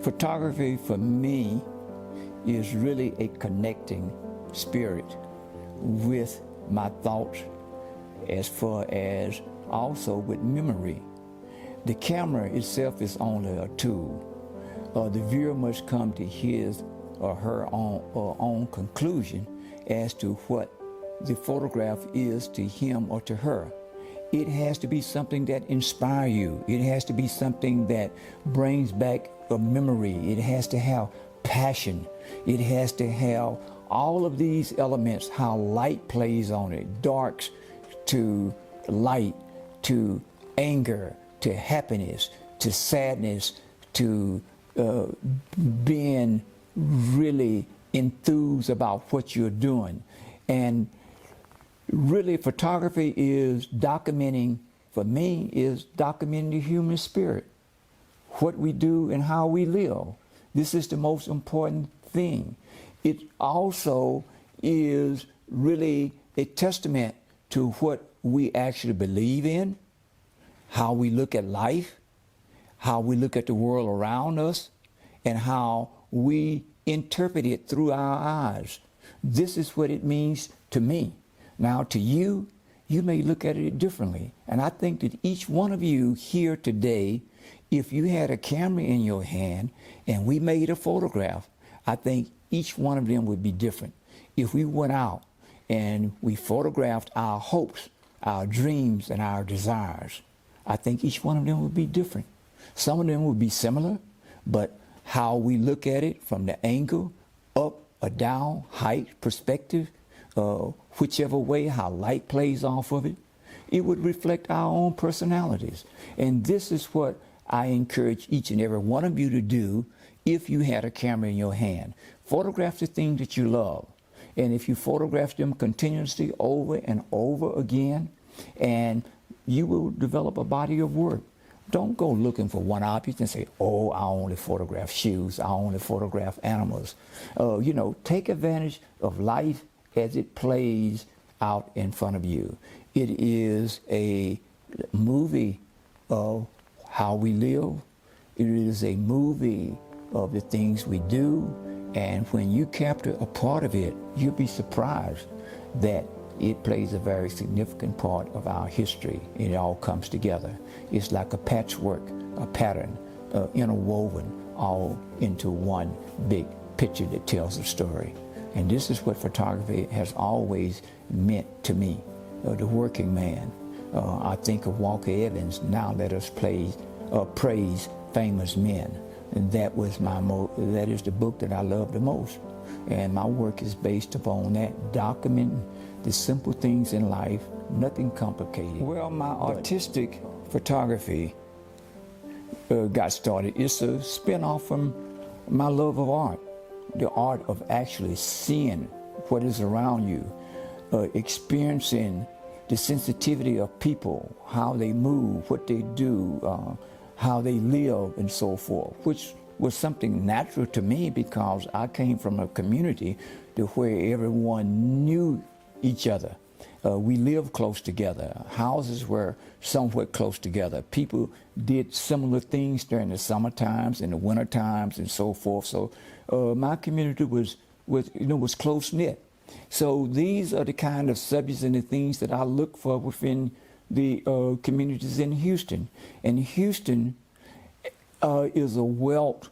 Photography for me is really a connecting spirit with my thoughts, as far as also with memory. The camera itself is only a tool. The viewer must come to his or her own conclusion as to what the photograph is to him or to her. It has to be something that inspires you. It has to be something that brings back a memory. It has to have passion. It has to have all of these elements, how light plays on it, darks to light, to anger, to happiness, to sadness, to being really enthused about what you're doing. And really, photography is documenting, for me, is documenting the human spirit, what we do and how we live. This is the most important thing. It also is really a testament to what we actually believe in, how we look at life, how we look at the world around us, and how we interpret it through our eyes. This is what it means to me. Now, to you, you may look at it differently. And I think that each one of you here today, if you had a camera in your hand and we made a photograph, I think each one of them would be different. If we went out and we photographed our hopes, our dreams, and our desires, I think each one of them would be different. Some of them would be similar, but how we look at it from the angle, up or down, height, perspective, whichever way, how light plays off of it, it would reflect our own personalities. And this is what I encourage each and every one of you to do if you had a camera in your hand. Photograph the things that you love. And if you photograph them continuously over and over again, and you will develop a body of work. Don't go looking for one object and say, oh, I only photograph shoes, I only photograph animals. You know, take advantage of life as it plays out in front of you. It is a movie of how we live. It is a movie of the things we do. And when you capture a part of it, you'll be surprised that it plays a very significant part of our history. It all comes together. It's like a patchwork, a pattern, interwoven all into one big picture that tells a story. And this is what photography has always meant to me, the working man. I think of Walker Evans, Now Let Us Praise Famous Men. And that is the book that I love the most. And my work is based upon that, documenting the simple things in life, nothing complicated. Well, my artistic photography got started. It's a spin-off from my love of art, the art of actually seeing what is around you, experiencing the sensitivity of people, how they move, what they do, how they live, and so forth, which was something natural to me because I came from a community to where everyone knew each other. We lived close together. Houses were somewhat close together. People did similar things during the summer times and the winter times and so forth. So my community was close knit. So these are the kind of subjects and the things that I look for within the communities in Houston. And Houston is a wealth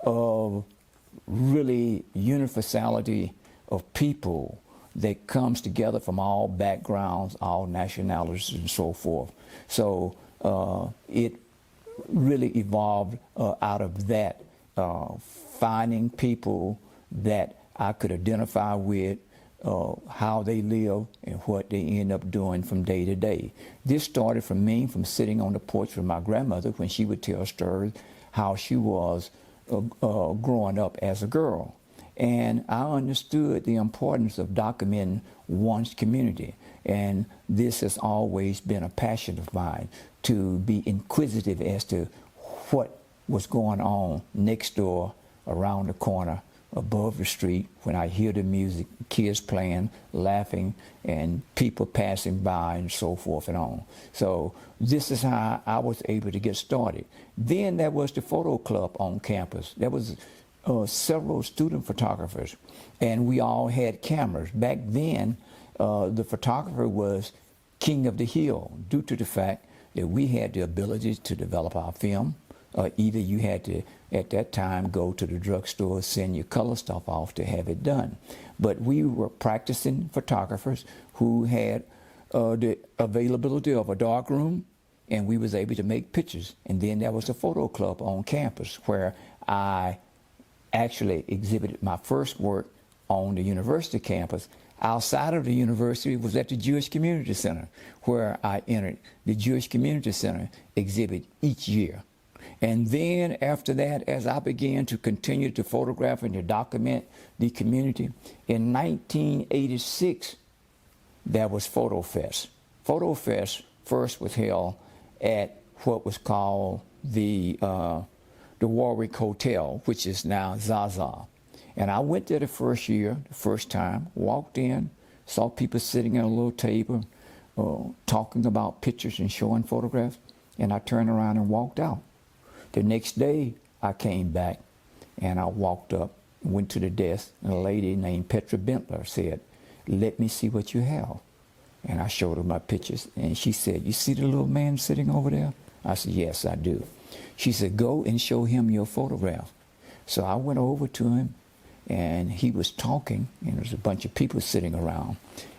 of really universality of people that comes together from all backgrounds, all nationalities, and so forth. So it really evolved out of that, finding people that I could identify with, how they live and what they end up doing from day to day. This started from me, from sitting on the porch with my grandmother when she would tell stories how she was growing up as a girl. And I understood the importance of documenting one's community. And this has always been a passion of mine, to be inquisitive as to what was going on next door, around the corner, above the street, when I hear the music, kids playing, laughing, and people passing by and so forth and on. So this is how I was able to get started. Then there was the photo club on campus. There was several student photographers, and we all had cameras. Back then, the photographer was king of the hill due to the fact that we had the ability to develop our film. Either you had to, at that time, go to the drugstore, send your color stuff off to have it done. But we were practicing photographers who had the availability of a dark room, and we was able to make pictures. And then there was the photo club on campus where I actually exhibited my first work on the university campus. Outside of the university was at the Jewish Community Center, where I entered the Jewish Community Center exhibit each year. And then after that, as I began to continue to photograph and to document the community, in 1986, there was FotoFest. FotoFest first was held at what was called the Warwick Hotel, which is now Zaza. And I went there the first year, the first time, walked in, saw people sitting at a little table, talking about pictures and showing photographs, and I turned around and walked out. The next day, I came back, and I walked up, went to the desk, and a lady named Petra Bentler said, "Let me see what you have." And I showed her my pictures, and she said, "You see the little man sitting over there?" I said, "Yes, I do." She said, "Go and show him your photograph." So I went over to him, and he was talking, and there was a bunch of people sitting around,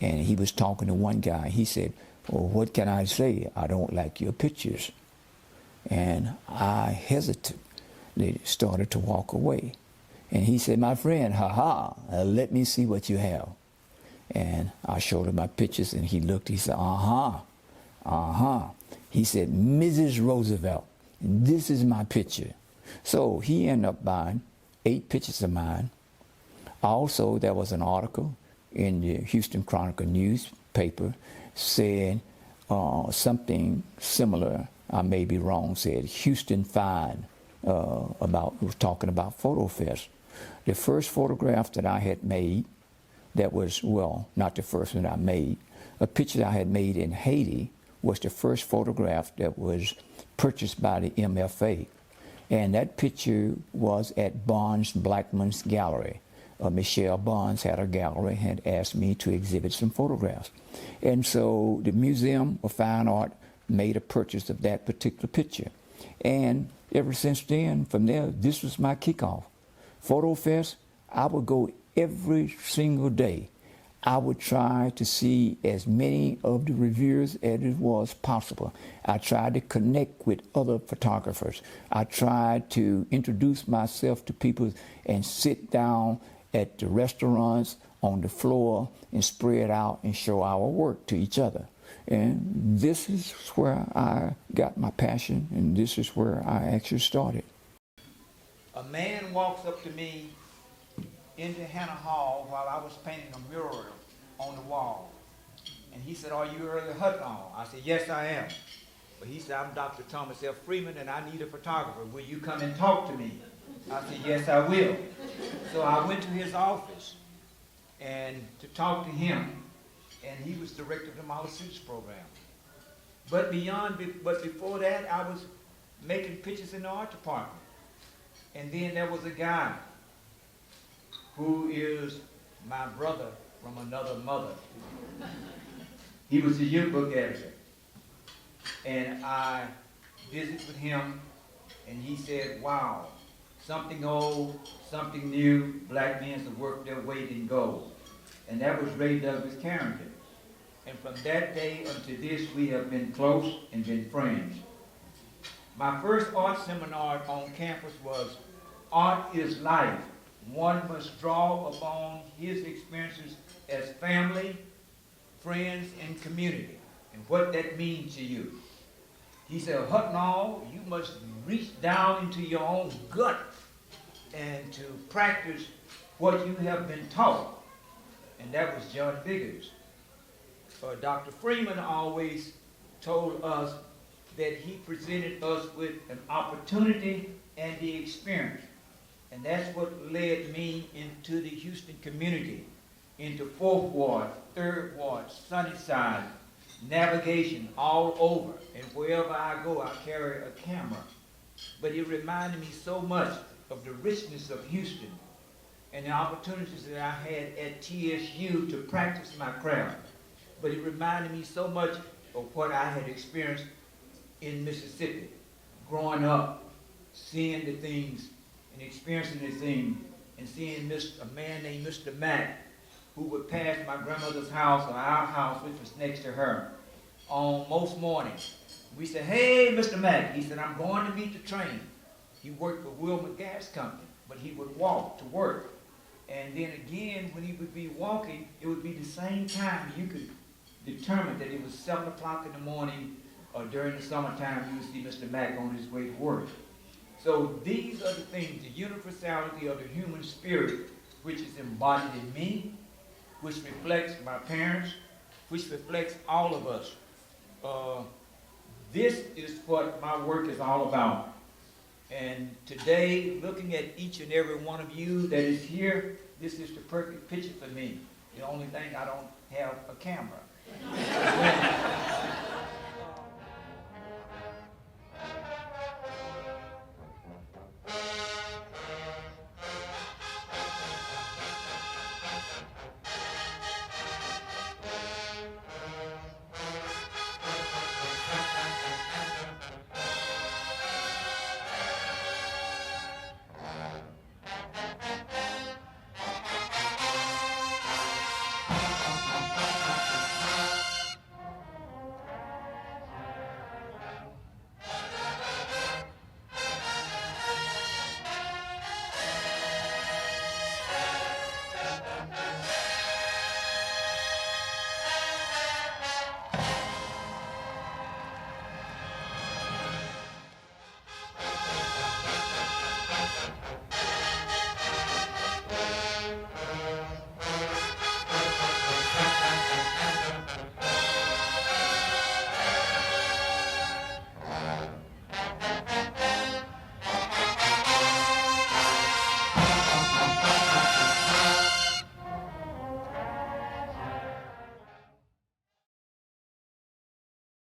and he was talking to one guy. He said, "Well, what can I say? I don't like your pictures." And I hesitated, started to walk away. And he said, "My friend, let me see what you have." And I showed him my pictures, and he looked, he said, He said, "Mrs. Roosevelt, this is my picture." So he ended up buying 8 pictures of mine. Also, there was an article in the Houston Chronicle newspaper saying something similar. I may be wrong, said Houston Fine, was talking about FotoFest. The first photograph that I had made, that was, well, not the first one I made, a picture that I had made in Haiti was the first photograph that was purchased by the MFA. And that picture was at Barnes Blackman's gallery. Michelle Barnes had a gallery, had asked me to exhibit some photographs. And so the Museum of Fine Art made a purchase of that particular picture. And ever since then, from there, this was my kickoff. FotoFest, I would go every single day. I would try to see as many of the reviewers as it was possible. I tried to connect with other photographers. I tried to introduce myself to people and sit down at the restaurants on the floor and spread out and show our work to each other. And this is where I got my passion, and this is where I actually started. A man walks up to me into Hannah Hall while I was painting a mural on the wall. And he said, "Are you Earlie Hudnall?" I said, "Yes, I am." But he said, "I'm Dr. Thomas F. Freeman, and I need a photographer. Will you come and talk to me?" I said, "Yes, I will." So I went to his office and to talk to him, and he was director of the Model Cities program. But before that, I was making pictures in the art department. And then there was a guy who is my brother from another mother. He was the yearbook editor. And I visited with him, and he said, "Wow, something old, something new, black men have worked their weight in gold." And that was Ray Douglas Carrington. And from that day until this, we have been close and been friends. My first art seminar on campus was Art is Life. One must draw upon his experiences as family, friends, and community, and what that means to you. He said, "Hudnall, you must reach down into your own gut and to practice what you have been taught." And that was John Biggers. Dr. Freeman always told us that he presented us with an opportunity and the experience. And that's what led me into the Houston community, into 4th Ward, 3rd Ward, Sunnyside, navigation all over. And wherever I go, I carry a camera. But it reminded me so much of the richness of Houston and the opportunities that I had at TSU to practice my craft. But it reminded me so much of what I had experienced in Mississippi, growing up, seeing the things and experiencing the things, and seeing a man named Mr. Mack, who would pass my grandmother's house or our house, which was next to her, on most mornings. We said, "Hey, Mr. Mack." He said, "I'm going to meet the train." He worked for Wilmot Gas Company, but he would walk to work. And then again, when he would be walking, it would be the same time. You could determine that it was 7 o'clock in the morning, or during the summertime, you would see Mr. Mack on his way to work. So these are the things, the universality of the human spirit, which is embodied in me, which reflects my parents, which reflects all of us. This is what my work is all about. And today, looking at each and every one of you that is here, this is the perfect picture for me. The only thing, I don't have a camera.